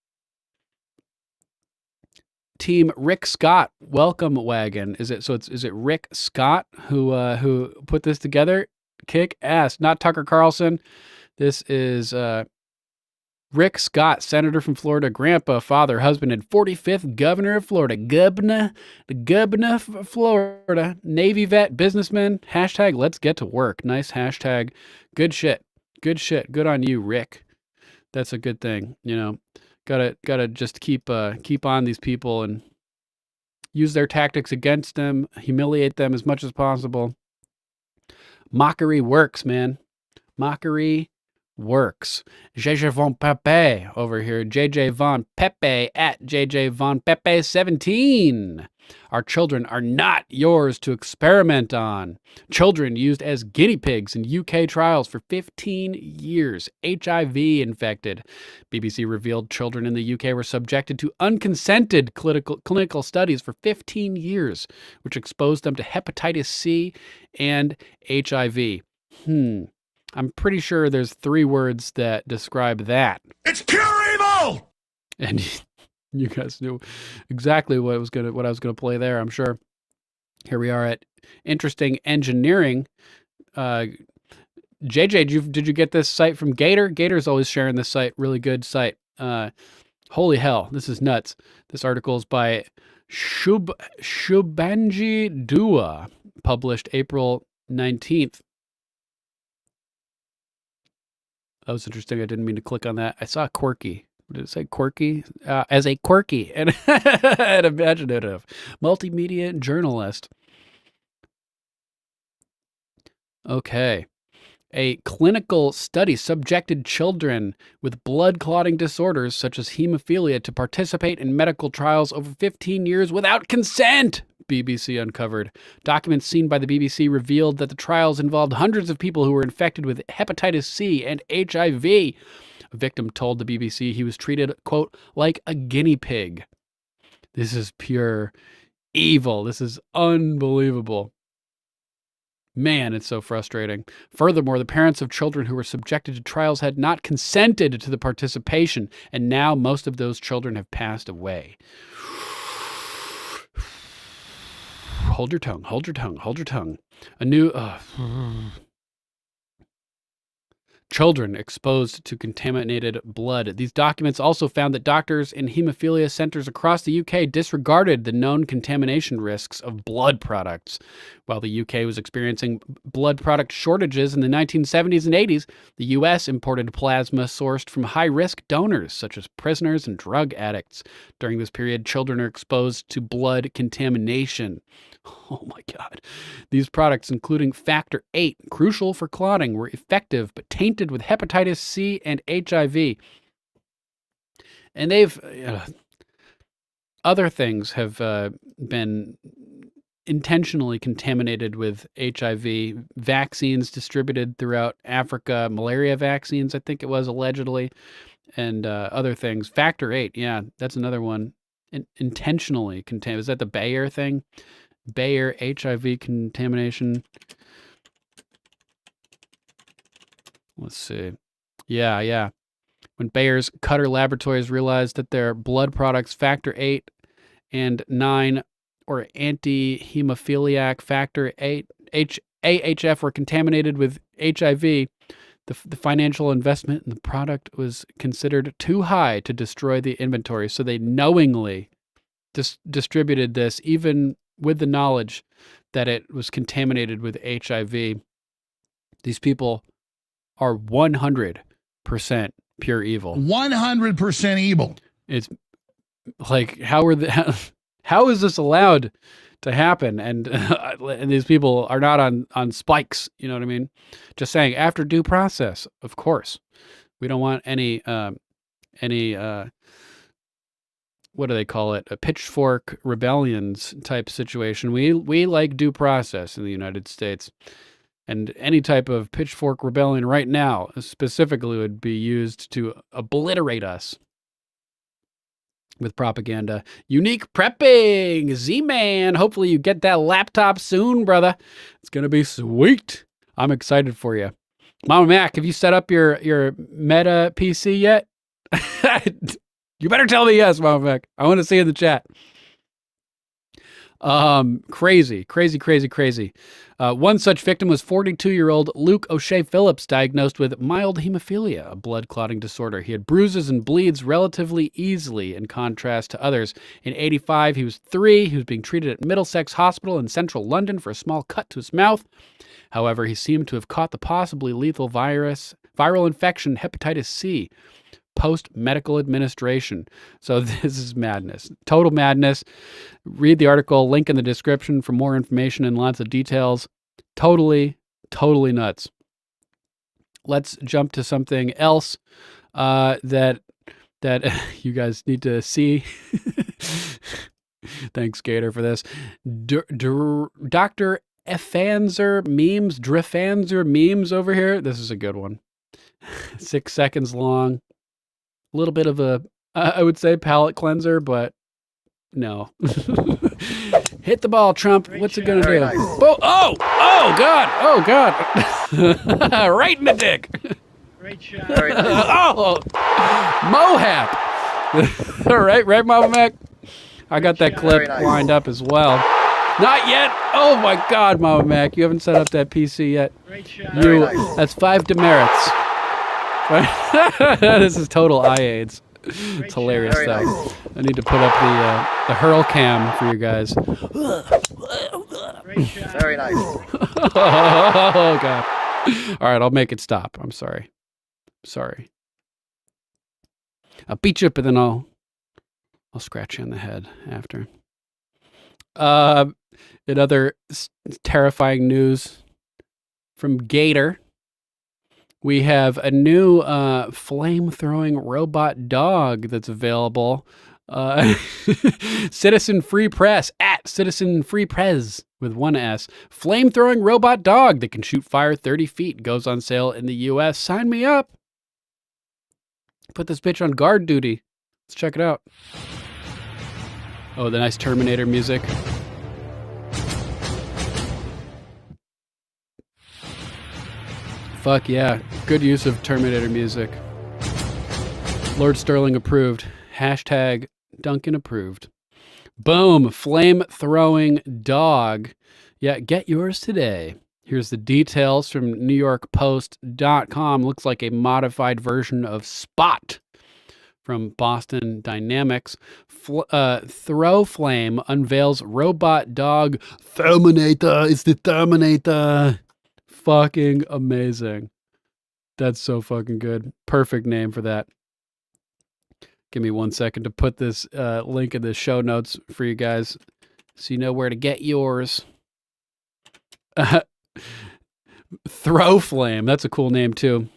Team Rick Scott, welcome wagon. Is it Rick Scott who put this together? Kick ass. Not Tucker Carlson. This is Rick Scott, senator from Florida, grandpa, father, husband, and 45th governor of Florida. The governor of Florida, Navy vet, businessman. Hashtag let's get to work. Nice hashtag. Good shit. Good on you, Rick. That's a good thing. Gotta just keep on these people and use their tactics against them, humiliate them as much as possible. Mockery works, man. Mockery works. JJ Von Pepe over here. JJ Von Pepe at JJ Von Pepe 17. Our children are not yours to experiment on. Children used as guinea pigs in UK trials for 15 years. HIV infected. BBC revealed children in the UK were subjected to unconsented clinical studies for 15 years, which exposed them to hepatitis C and HIV. I'm pretty sure there's 3 words that describe that. It's pure evil! And you guys knew exactly what I was gonna play there, I'm sure. Here we are at Interesting Engineering. JJ, did you get this site from Gator? Gator's always sharing this site, really good site. Holy hell, this is nuts. This article is by Shubhangi Dua, published April 19th. That was interesting. I didn't mean to click on that. I saw quirky. Did it say quirky? As a quirky and an imaginative multimedia journalist. Okay. A clinical study subjected children with blood clotting disorders such as hemophilia to participate in medical trials over 15 years without consent, BBC uncovered. Documents seen by the BBC revealed that the trials involved hundreds of people who were infected with hepatitis C and HIV. A victim told the BBC he was treated, quote, like a guinea pig. This is pure evil. This is unbelievable. Man, it's so frustrating. Furthermore, the parents of children who were subjected to trials had not consented to the participation, and now most of those children have passed away. Hold your tongue, hold your tongue, hold your tongue. A new... Children exposed to contaminated blood. These documents also found that doctors in hemophilia centers across the UK disregarded the known contamination risks of blood products. While the UK was experiencing blood product shortages in the 1970s and 80s, the US imported plasma sourced from high-risk donors, such as prisoners and drug addicts. During this period, children are exposed to blood contamination. Oh my God. These products, including Factor VIII, crucial for clotting, were effective but tainted with hepatitis C and HIV. And other things have been intentionally contaminated with HIV. Vaccines distributed throughout Africa, malaria vaccines, I think it was, allegedly, and other things. Factor VIII, yeah, that's another one. Intentionally contaminated. Is that the Bayer thing? Bayer HIV contamination. Let's see. Yeah. When Bayer's Cutter Laboratories realized that their blood products Factor VIII and 9 or anti-hemophiliac Factor VIII, AHF, were contaminated with HIV, the financial investment in the product was considered too high to destroy the inventory. So they knowingly distributed this, even with the knowledge that it was contaminated with HIV. These people are 100% pure evil. 100% evil. It's like, how is this allowed to happen? And these people are not on spikes. You know what I mean? Just saying, after due process, of course. We don't want any what do they call it? A pitchfork rebellions type situation. We like due process in the United States. And any type of pitchfork rebellion right now specifically would be used to obliterate us with propaganda. Unique prepping, Z-Man. Hopefully you get that laptop soon, brother. It's going to be sweet. I'm excited for you. Mama Mac, have you set up your Meta PC yet? You better tell me yes, Mama Mac. I want to see in the chat. Crazy. One such victim was 42-year-old Luke O'Shea Phillips, diagnosed with mild hemophilia, a blood clotting disorder. He had bruises and bleeds relatively easily in contrast to others. In 1985, he was 3. He was being treated at Middlesex Hospital in central London for a small cut to his mouth. However, he seemed to have caught the possibly lethal viral infection, hepatitis C, post-medical administration. So this is madness. Total madness. Read the article, link in the description for more information and lots of details. Totally nuts. Let's jump to something else that you guys need to see. Thanks, Gator, for this. Dr. Drifanzer memes over here. This is a good one. 6 seconds long. A little bit of a, I would say, palate cleanser, but no. Hit the ball, Trump. What's it going to do? Nice. Oh, God. Right in the dick. Great shot. Very nice. Oh, Mohap. right, Mama Mac? I got that clip lined up as well. Not yet. Oh, my God, Mama Mac. You haven't set up that PC yet. Great shot. That's 5 demerits. This is total eye aids. It's hilarious stuff. Nice. I need to put up the hurl cam for you guys. Great shot. Very nice. Oh, God. All right, I'll make it stop. I'm sorry. Sorry. I'll beat you up, and then I'll scratch you on the head after. In other terrifying news from Gator, we have a new flame-throwing robot dog that's available. Citizen Free Press, at Citizen Free Press with one S. Flame-throwing robot dog that can shoot fire 30 feet goes on sale in the U.S. Sign me up. Put this bitch on guard duty. Let's check it out. Oh, the nice Terminator music. Fuck yeah. Good use of Terminator music. Lord Sterling approved. Hashtag Duncan approved. Boom. Flame-throwing dog. Yeah, get yours today. Here's the details from NewYorkPost.com. Looks like a modified version of Spot from Boston Dynamics. Throw Flame unveils robot dog Terminator. It's the Terminator. Fucking amazing. That's so fucking good. Perfect name for that. Give me 1 second to put this link in the show notes for you guys so you know where to get yours. Throw Flame. That's a cool name too.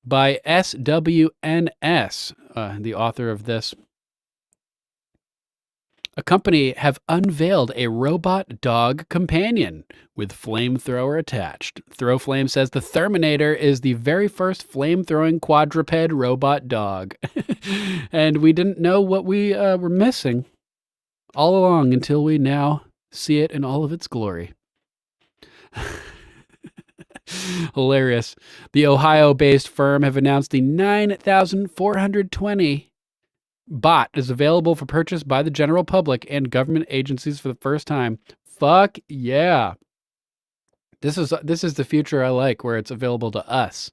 By SWNS, the author of this. A company have unveiled a robot dog companion with flamethrower attached. Throw Flame says the Terminator is the very first flame-throwing quadruped robot dog. And we didn't know what we were missing all along until we now see it in all of its glory. Hilarious. The Ohio-based firm have announced the 9,420 bot is available for purchase by the general public and government agencies for the first time. Fuck yeah. This is the future I like, where it's available to us,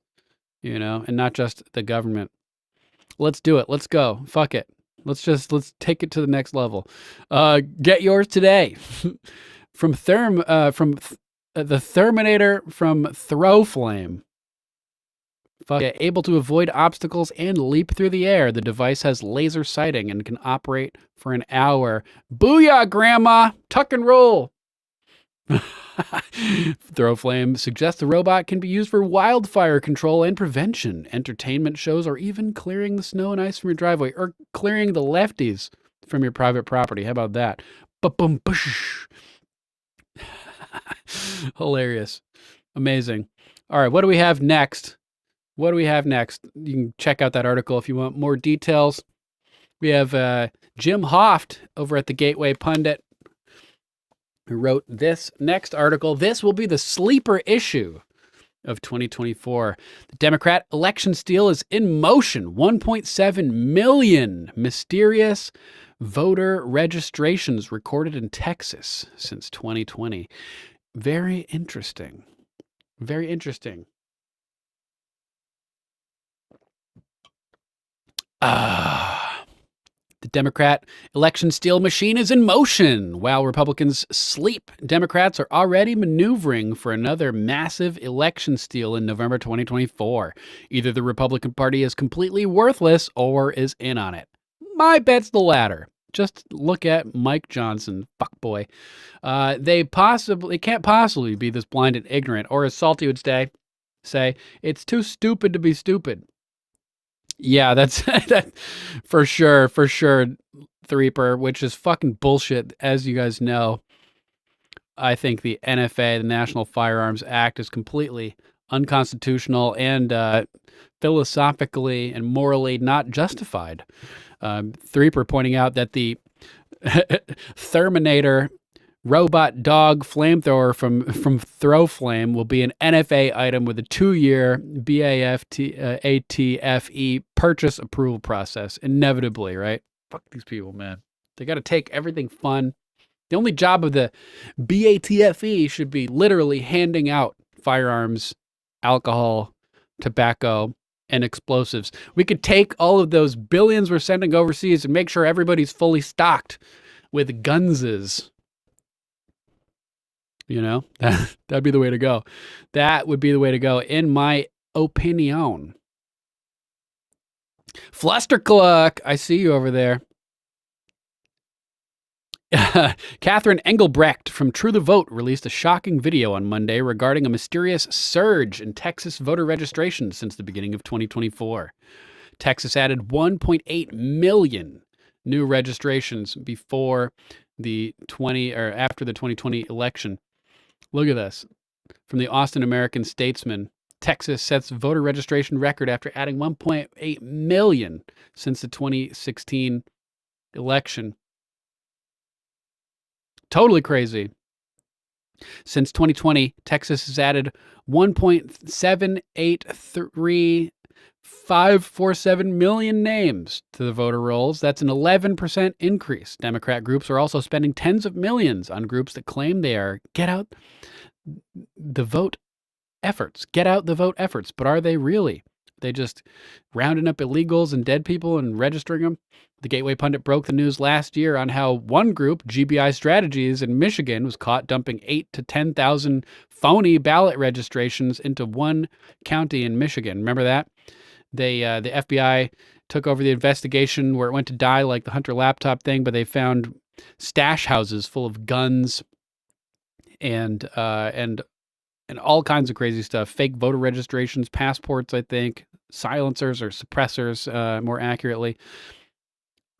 you know, and not just the government. Let's do it. Let's go. Fuck it. Let's take it to the next level. Get yours today. From the Terminator from Throw Flame. Able to avoid obstacles and leap through the air. The device has laser sighting and can operate for an hour. Booyah, Grandma! Tuck and roll! Throw Flame suggests the robot can be used for wildfire control and prevention, entertainment shows, or even clearing the snow and ice from your driveway, or clearing the lefties from your private property. How about that? Ba-boom, bush. Hilarious. Amazing. All right, what do we have next? You can check out that article if you want more details. We have Jim Hoft over at the Gateway Pundit, who wrote this next article. This will be the sleeper issue of 2024. The Democrat election steal is in motion. 1.7 million mysterious voter registrations recorded in Texas since 2020. Very interesting. Very interesting. The Democrat election steal machine is in motion. While Republicans sleep, Democrats are already maneuvering for another massive election steal in November 2024. Either the Republican Party is completely worthless or is in on it. My bet's the latter. Just look at Mike Johnson, fuckboy. They can't possibly be this blind and ignorant, or as Salty would say, it's too stupid to be stupid. Yeah, that's that for sure, Threeper, which is fucking bullshit, as you guys know. I think the NFA, the National Firearms Act, is completely unconstitutional and philosophically and morally not justified. Threeper pointing out that the Terminator robot dog flamethrower from Throw Flame will be an NFA item with a 2-year BATFE purchase approval process, inevitably, right? Fuck these people, man. They got to take everything fun. The only job of the BATFE should be literally handing out firearms, alcohol, tobacco, and explosives. We could take all of those billions we're sending overseas and make sure everybody's fully stocked with gunses. You know, that'd be the way to go. That would be the way to go, in my opinion. Flustercluck, I see you over there. Catherine Engelbrecht from True the Vote released a shocking video on Monday regarding a mysterious surge in Texas voter registration since the beginning of 2024. Texas added 1.8 million new registrations before the after the 2020 election. Look at this. From the Austin American-Statesman, Texas sets voter registration record after adding 1.8 million since the 2016 election. Totally crazy. Since 2020, Texas has added 1.783547 million names to the voter rolls. That's an 11% increase. Democrat groups are also spending tens of millions on groups that claim they are get out the vote efforts. But are they really? They just rounding up illegals and dead people and registering them? The Gateway Pundit broke the news last year on how one group, GBI Strategies in Michigan, was caught dumping 8,000 to 10,000 phony ballot registrations into one county in Michigan. Remember that? The FBI took over the investigation where it went to die like the Hunter laptop thing, but they found stash houses full of guns and all kinds of crazy stuff. Fake voter registrations, passports, I think, silencers or suppressors, more accurately.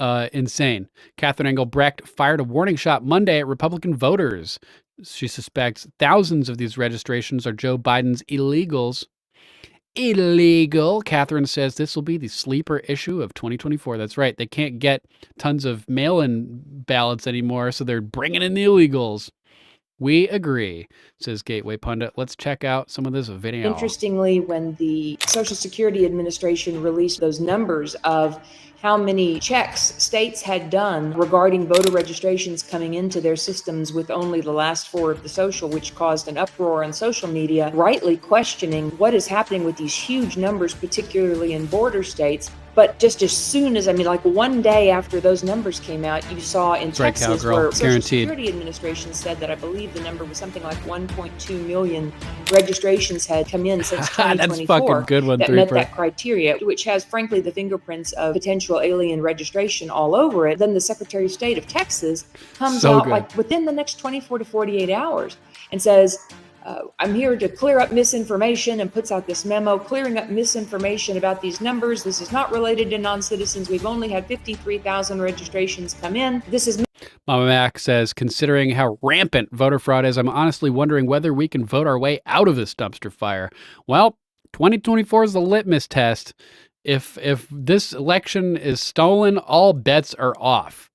Insane. Catherine Engelbrecht fired a warning shot Monday at Republican voters. She suspects thousands of these registrations are Joe Biden's illegals. Illegal. Catherine says this will be the sleeper issue of 2024. That's right. They can't get tons of mail-in ballots anymore, so they're bringing in the illegals. We agree, says Gateway Pundit. Let's check out some of this video. Interestingly, when the Social Security Administration released those numbers of how many checks states had done regarding voter registrations coming into their systems with only the last four of the social, which caused an uproar on social media, rightly questioning what is happening with these huge numbers, particularly in border states. But just as soon as, like 1 day after those numbers came out, you saw in Texas where Social Security Administration said that I believe the number was something like 1.2 million registrations had come in since 2024 That's fucking good one, that met that criteria, which has, frankly, the fingerprints of potential alien registration all over it. Then the Secretary of State of Texas comes out like within the next 24 to 48 hours and says, I'm here to clear up misinformation, and puts out this memo clearing up misinformation about these numbers. This is not related to non-citizens. We've only had 53,000 registrations come in. This is Mama Mac says, considering how rampant voter fraud is, I'm honestly wondering whether we can vote our way out of this dumpster fire. Well, 2024 is the litmus test. If this election is stolen, all bets are off.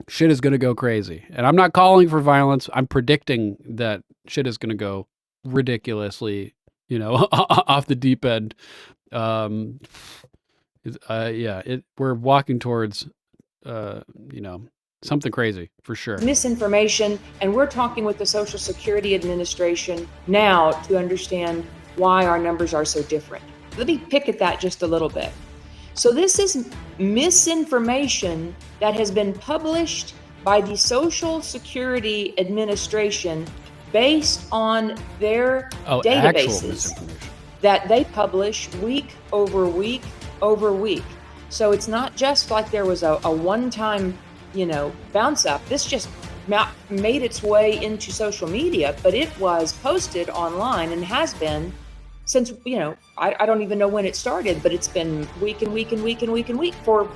Shit is going to go crazy. And I'm not calling for violence. I'm predicting that shit is going to go ridiculously, off the deep end. We're walking towards, something crazy for sure. Misinformation, and we're talking with the Social Security Administration now to understand why our numbers are so different. Let me pick at that just a little bit. So this is misinformation that has been published by the Social Security Administration based on their databases that they publish week over week over week. So it's not just like there was a one-time, bounce up. This just made its way into social media, but it was posted online and has been since, I don't even know when it started, but it's been week and week and week and week and week for,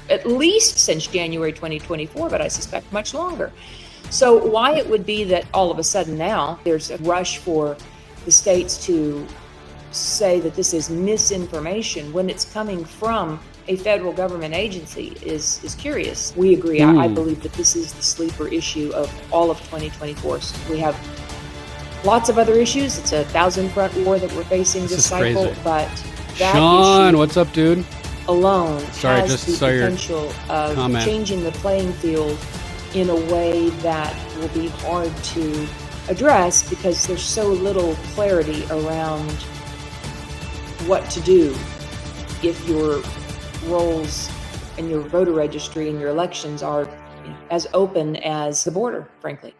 at least since January 2024, but I suspect much longer. So why it would be that all of a sudden now there's a rush for the states to say that this is misinformation when it's coming from a federal government agency is curious. We agree. I believe that this is the sleeper issue of all of 2024. So we have lots of other issues. It's a 1,000-front war that we're facing this cycle, crazy. But that Sean, issue what's up, dude? Alone has just the saw your potential of comment. changing the playing field in a way that will be hard to address because there's so little clarity around what to do if your rolls and your voter registry and your elections are as open as the border, frankly.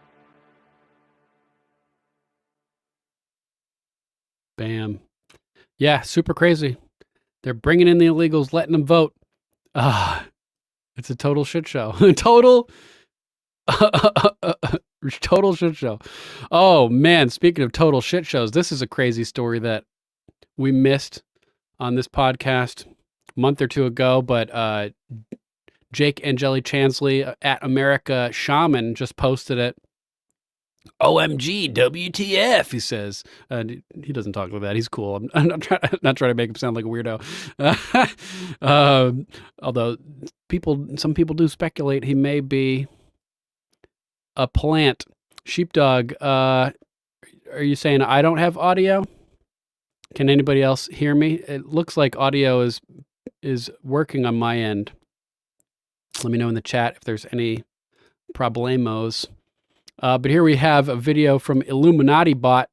Bam. Yeah, super crazy. They're bringing in the illegals, letting them vote. It's a total shit show. Total shit show. Oh, man. Speaking of total shit shows, this is a crazy story that we missed on this podcast a month or two ago, but Jake Angeli Chansley at America Shaman just posted it. OMG, WTF, he says. He doesn't talk like that. He's cool. I'm not trying to make him sound like a weirdo. Although some people do speculate he may be a plant. Sheepdog, are you saying I don't have audio? Can anybody else hear me? It looks like audio is working on my end. Let me know in the chat if there's any problemos. But here we have a video from Illuminati Bot.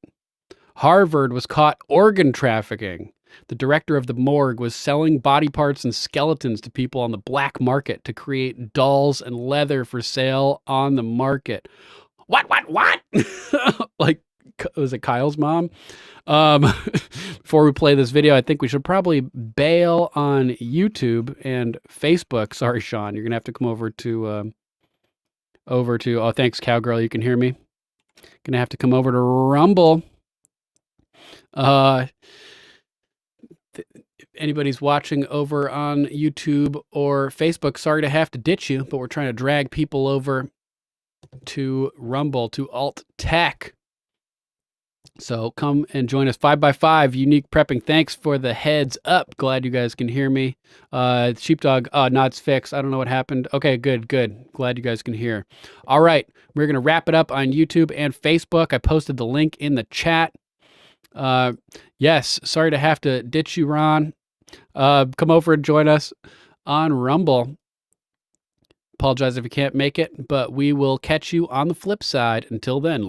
Harvard was caught organ trafficking. The director of the morgue was selling body parts and skeletons to people on the black market to create dolls and leather for sale on the market. What? Like, was it Kyle's mom? Before we play this video, I think we should probably bail on YouTube and Facebook. Sorry, Sean. You're going to have to come over to, oh, thanks, Cowgirl. You can hear me. Gonna have to come over to Rumble. If anybody's watching over on YouTube or Facebook, sorry to have to ditch you, but we're trying to drag people over to Rumble, to Alt Tech. So come and join us. 5x5 unique prepping. Thanks for the heads up. Glad you guys can hear me. Sheepdog, no, it's fixed. I don't know what happened. Okay, good. Glad you guys can hear. All right, we're going to wrap it up on YouTube and Facebook. I posted the link in the chat. Yes, sorry to have to ditch you, Ron. Come over and join us on Rumble. Apologize if you can't make it, but we will catch you on the flip side. Until then,